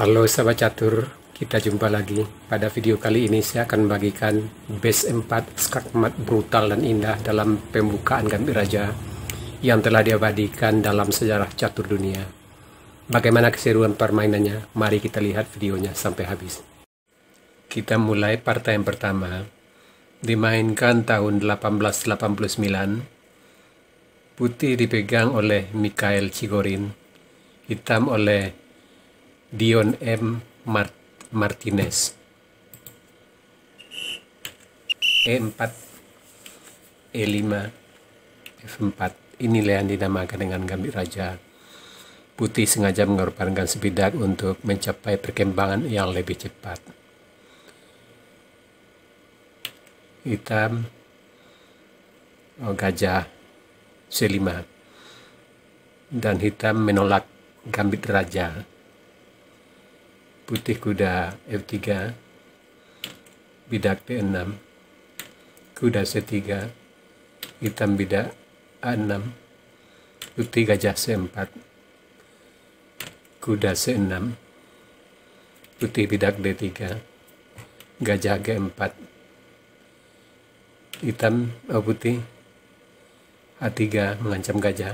Halo sahabat catur, kita jumpa lagi. Pada video kali ini saya akan membagikan base 4 skakmat brutal dan indah dalam pembukaan Gambit Raja yang telah diabadikan dalam sejarah catur dunia. Bagaimana keseruan permainannya? Mari kita lihat videonya sampai habis. Kita mulai partai yang pertama. Dimainkan tahun 1889. Putih dipegang oleh Mikhail Chigorin, hitam oleh Dion M. Martinez. E4, E5, F4. Inilah yang dinamakan dengan Gambit Raja. Putih sengaja mengorbankan sebidak untuk mencapai perkembangan yang lebih cepat. Hitam, gajah C5. Dan hitam menolak Gambit Raja. Putih kuda F3, bidak D6, kuda C3, hitam bidak A6, putih gajah C4, kuda C6, putih bidak D3, gajah G4, hitam putih A3 mengancam gajah,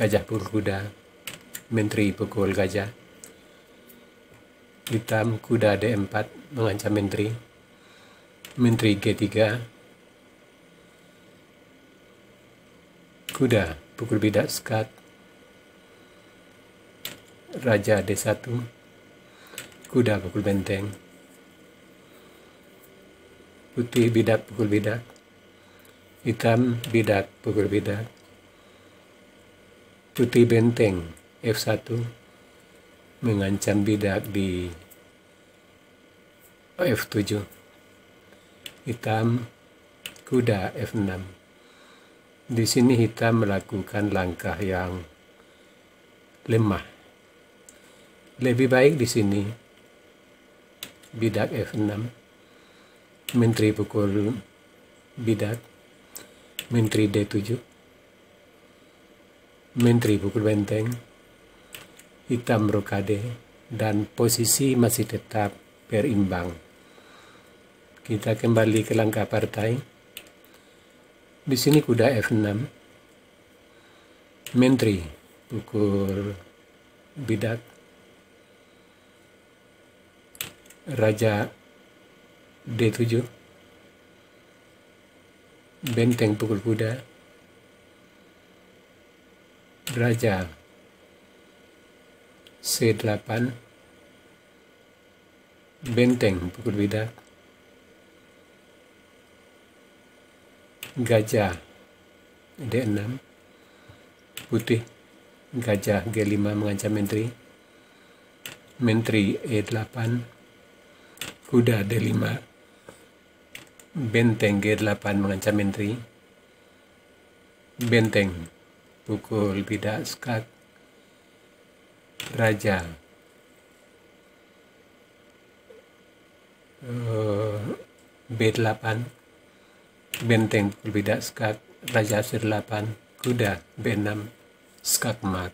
gajah pukul kuda, menteri pukul gajah. Hitam kuda D4 mengancam menteri, menteri G3, kuda pukul bidak skak, raja D1, kuda pukul benteng, putih bidak pukul bidak, hitam bidak pukul bidak, putih benteng F1 mengancam bidak di F7, hitam kuda F6. Di sini hitam melakukan langkah yang lemah. Lebih baik di sini bidak F6, menteri pukul bidak, menteri D7, menteri pukul benteng, hitam rokade, dan posisi masih tetap berimbang. Kita kembali ke langkah partai. Di sini kuda F6, menteri pukul bidak, raja D7, benteng pukul kuda, raja C8, benteng pukul bidak, gajah D6, putih gajah G5 mengancam menteri, menteri E8, kuda D5, benteng G8 mengancam menteri, benteng pukul bidak skak, raja B8, benteng pukul bidak skak, raja C8, kuda B6, skak mat.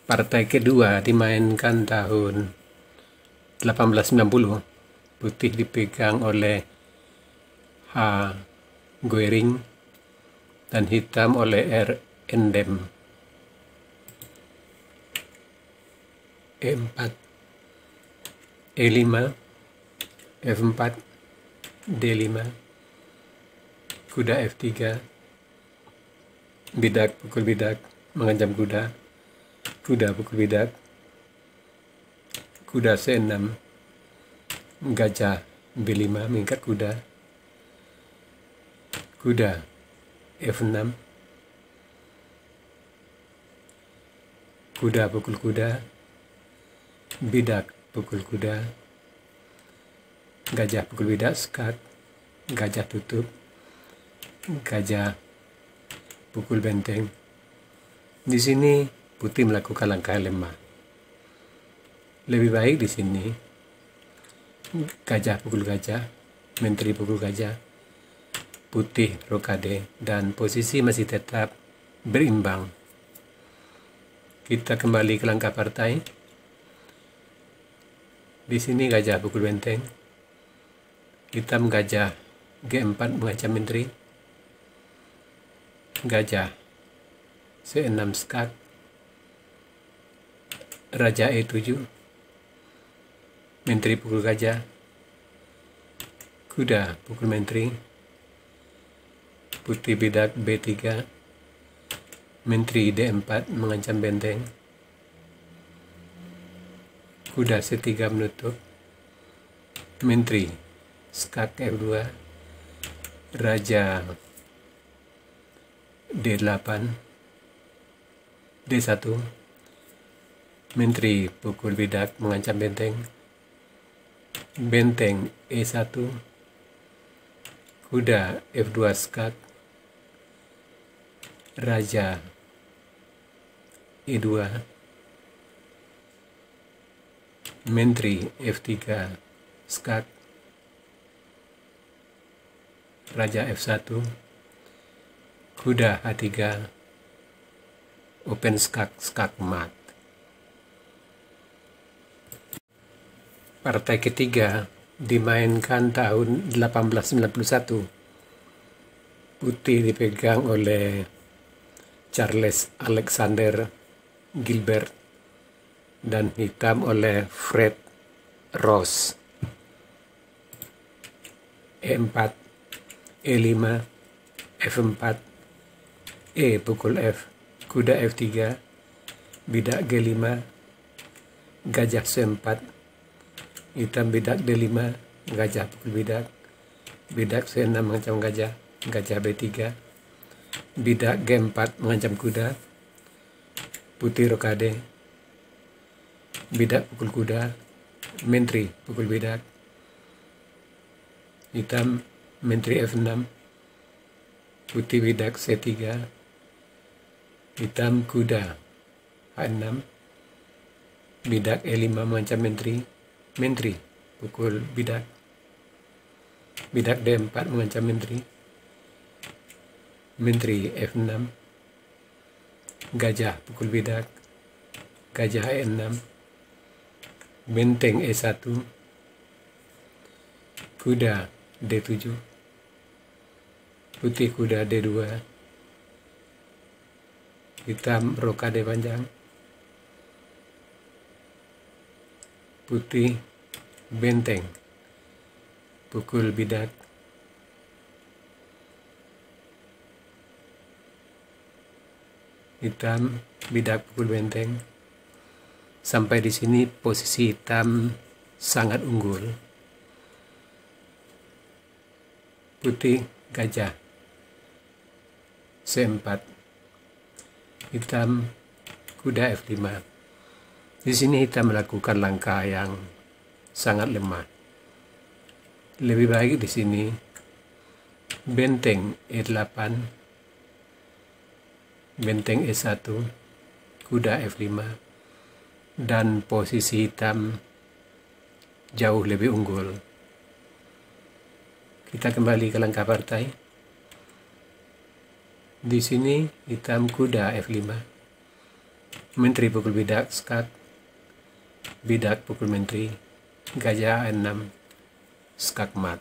Partai kedua dimainkan tahun 1890. Putih dipegang oleh H. Goering dan hitam oleh R. Endem. E4, E5, F4, D5, kuda F3, bidak pukul bidak mengancam kuda, kuda pukul bidak, kuda C6, gajah B5 mengikat kuda, kuda F6, kuda pukul kuda, bidak pukul kuda, gajah pukul bidak skak, gajah tutup, gajah pukul benteng. Di sini putih melakukan langkah lemah. Lebih baik di sini gajah pukul gajah, menteri pukul gajah, putih rokade, dan posisi masih tetap berimbang. Kita kembali ke langkah partai. Di sini gajah pukul benteng. Hitam gajah G4 mengancam menteri. Gajah C6 skak. Raja E7. Menteri pukul gajah. Kuda pukul menteri. Putih bidak B3. Menteri D4 mengancam benteng. Kuda C3 menutup. Menteri skak F2. Raja D8. D1. Menteri pukul bidak mengancam benteng. Benteng E1. Kuda F2 skak. Raja E2. Menteri F3 skak. Raja F1. Kuda H3. Open skak, skak mat. Partai ketiga dimainkan tahun 1891. Putih dipegang oleh Charles Alexander Gilbert dan hitam oleh Fred Ross. E4, E5, F4, E pukul F, kuda F3, bidak G5, gajah C4, hitam bidak D5, gajah pukul bidak, bidak C6 mengancam gajah, gajah B3, bidak G4 mengancam kuda, putih rokade, bidak pukul kuda, menteri pukul bidak, hitam menteri F6, putih bidak C3, hitam kuda H6, bidak E5 mengancam menteri, menteri pukul bidak, bidak D4 mengancam menteri, menteri F6, gajah pukul bidak, gajah E6, benteng E1, kuda D7, putih kuda D2, hitam rokade panjang, putih benteng pukul bidak, hitam bidak pukul benteng. Sampai di sini posisi hitam sangat unggul. Putih gajah C4, hitam kuda F5. Di sini hitam melakukan langkah yang sangat lemah. Lebih baik di sini benteng E8, benteng E1, kuda F5, dan posisi hitam jauh lebih unggul. Kita kembali ke langkah partai. Di sini hitam kuda F5, menteri pukul bidak skak, bidak pukul menteri, gajah E6 skak mat.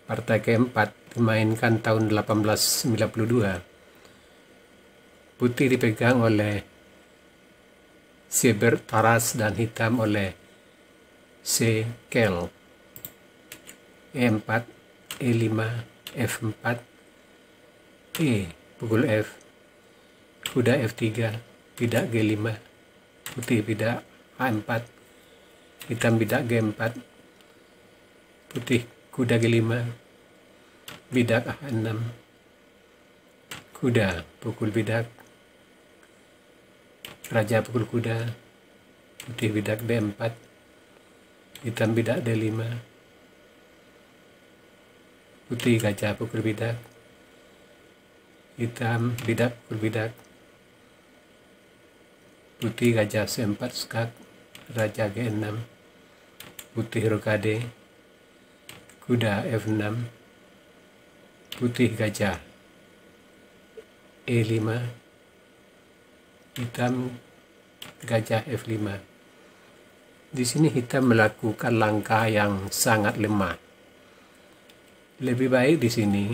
Partai keempat dimainkan tahun 1892. Putih dipegang oleh Siebert Taras dan hitam oleh C. Kell. E4, E5, F4, E pukul F, kuda F3, bidak G5, putih bidak H4, hitam bidak G4, putih kuda G5, bidak H6, kuda pukul bidak, raja pukul kuda, putih bidak D4, hitam bidak D5, putih gajah pukul bidak, hitam bidak pukul bidak, putih gajah C4 skak, raja G6, putih rokade, kuda F6, putih gajah E5, hitam gajah F5. Di sini hitam melakukan langkah yang sangat lemah. Lebih baik di sini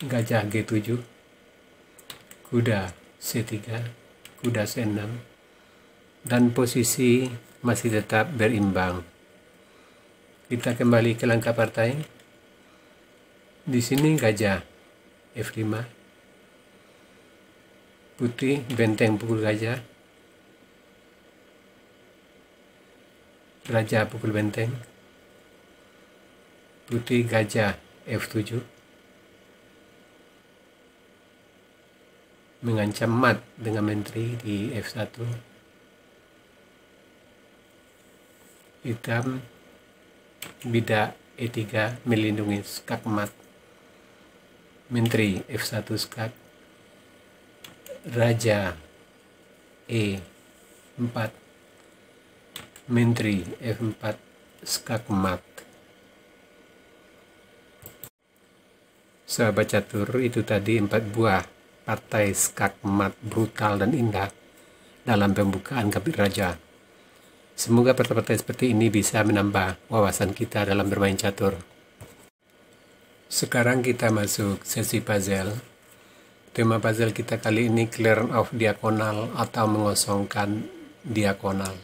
gajah G7, kuda C3, kuda C6, dan posisi masih tetap berimbang. Kita kembali ke langkah partai. Di sini gajah F5, putih benteng pukul gajah, raja pukul benteng, putih gajah F7, mengancam mat dengan menteri di F1, hitam bidak E3 melindungi skak mat, menteri F1 skak, raja E4, menteri F4 skak mat. Sahabat catur, itu tadi 4 buah partai skak mat brutal dan indah dalam pembukaan Gambit Raja. Semoga partai-partai seperti ini bisa menambah wawasan kita dalam bermain catur. Sekarang kita masuk sesi puzzle. Tema puzzle kita kali ini clear of diagonal atau mengosongkan diagonal.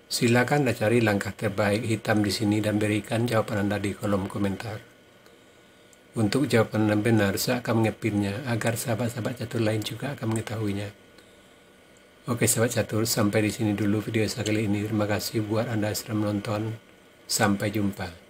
Silakan Anda cari langkah terbaik hitam di sini dan berikan jawaban Anda di kolom komentar. Untuk jawaban yang benar, saya akan mengepinnya agar sahabat-sahabat catur lain juga akan mengetahuinya. Oke sahabat catur, sampai di sini dulu video saya kali ini. Terima kasih buat Anda yang sudah menonton. Sampai jumpa.